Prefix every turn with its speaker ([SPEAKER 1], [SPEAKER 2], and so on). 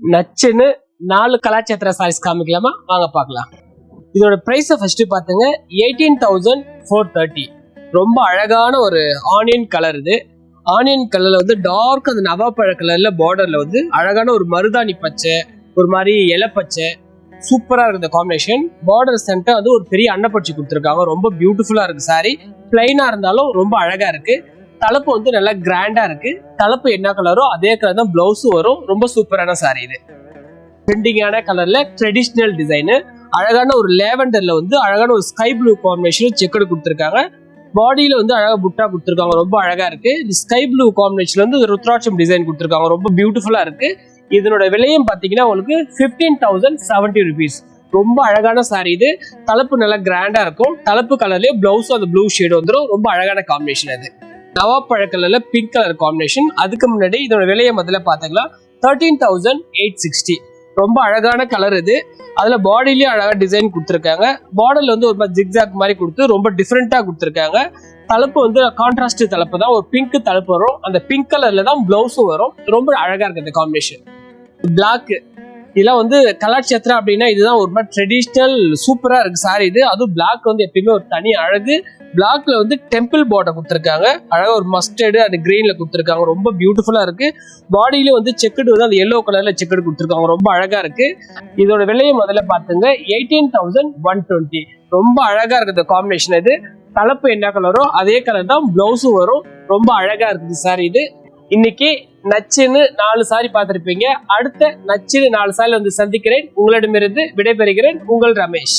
[SPEAKER 1] நச்சுன்னு 4 கலாச்சேத்திர சாரீஸ் காமிக்கலாமா? வாங்க பார்க்கலாம். இதோட பிரைஸை ஃபர்ஸ்ட் பாத்துங்க. 18,430. ரொம்ப அழகான ஒரு ஆனியன் கலர். இது ஆனியன் கலர்ல வந்து டார்க் அந்த நவாப்பழ கலர்ல பார்டர்ல வந்து அழகான ஒரு மருதாணி பச்சை, ஒரு மாதிரி இலை பச்சை, சூப்பரா இருக்கு இந்த காம்பினேஷன். பார்டர் சென்டர் வந்து ஒரு பெரிய அன்னப்பட்சி கொடுத்துருக்காங்க. ரொம்ப பியூட்டிஃபுல்லா இருக்கு சாரி. பிளைனா இருந்தாலும் ரொம்ப அழகா இருக்கு. தலைப்பு வந்து நல்லா கிராண்டா இருக்கு. தலைப்பு என்ன கலரோ அதே கலர் தான் பிளவுஸும் வரும். ரொம்ப சூப்பரான சாரி. இது ட்ரெண்டிங்கான கலர்ல ட்ரெடிஷ்னல் டிசைனு. அழகான ஒரு லேவெண்டர்ல வந்து அழகான ஒரு ஸ்கை ப்ளூ காம்பினேஷன் செக்கடு கொடுத்துருக்காங்க. பாடியில வந்து அழகா புட்டா கொடுத்துருக்காங்க. ரொம்ப அழகா இருக்கு. இந்த ஸ்கை ப்ளூ காம்பினேஷன்ல வந்து ருத்ராட்சம் டிசைன் கொடுத்துருக்காங்க. ரொம்ப பியூட்டிஃபுல்லா இருக்கு. இதனோட விலையும் பாத்தீங்கன்னா உங்களுக்கு 15,070 rupees. ரொம்ப அழகான சாரி. இது தலைப்பு நல்லா கிராண்டா இருக்கும். தலைப்பு கலர்லயே பிளவுஸும் அந்த ப்ளூ ஷேடு வந்துடும். ரொம்ப அழகான காம்பினேஷன். அது நவாப்பழ கலர்ல பிங்க் கலர் காம்பினேஷன். அதுக்கு முன்னாடி இதோட விலையை முதல்ல பாத்தீங்களா 13,860. ரொம்ப அழகான கலர். இது அதுல பாடியிலயே அழகா டிசைன் கொடுத்துருக்காங்க. பார்டர்ல வந்து ஒரு மாதிரி ஜிக்ஜாக் மாதிரி கொடுத்து ரொம்ப டிஃப்ரெண்டா கொடுத்துருக்காங்க. தலைப்பு வந்து கான்ட்ராஸ்ட் தலைப்பு தான். ஒரு பிங்க் தலைப்பு வரும். அந்த பிங்க் கலர்ல தான் பிளவுஸும் வரும். ரொம்ப அழகா இருக்கு இந்த காம்பினேஷன். பிளாக் இதெல்லாம் வந்து கலாச்சேத்திரா அப்படின்னா இதுதான் ஒரு மாதிரி ட்ரெடிஷ்னல் சூப்பரா இருக்கு சாரி. இது அதுவும் பிளாக் வந்து எப்பயுமே ஒரு தனி அழகு. பிளாக்ல வந்து டெம்பிள் பார்டர் கொடுத்துருக்காங்க. அழகா ஒரு மஸ்டர்டு அந்த கிரீன்ல கொடுத்துருக்காங்க. ரொம்ப பியூட்டிஃபுல்லா இருக்கு. பாடியில வந்து செக்குடு வந்து அந்த எல்லோ கலர்ல செக்குடு கொடுத்துருக்காங்க. ரொம்ப அழகா இருக்கு. இதோட விலையை முதல்ல பாத்துங்க. 18,120. ரொம்ப அழகா இருக்கு இந்த காம்பினேஷன். இது தலைப்பு என்ன கலரோ அதே கலர் தான் பிளவுஸும் வரும். ரொம்ப அழகா இருக்குது சாரி. இது இன்னைக்கு நச்சுன்னு 4 சாரி பார்த்திருப்பீங்க. அடுத்த நச்சுன்னு 4 சாரி வந்து சந்திக்கிறேன். உங்களிடமிருந்து விடைபெறுகிறேன். உங்கள் ரமேஷ்.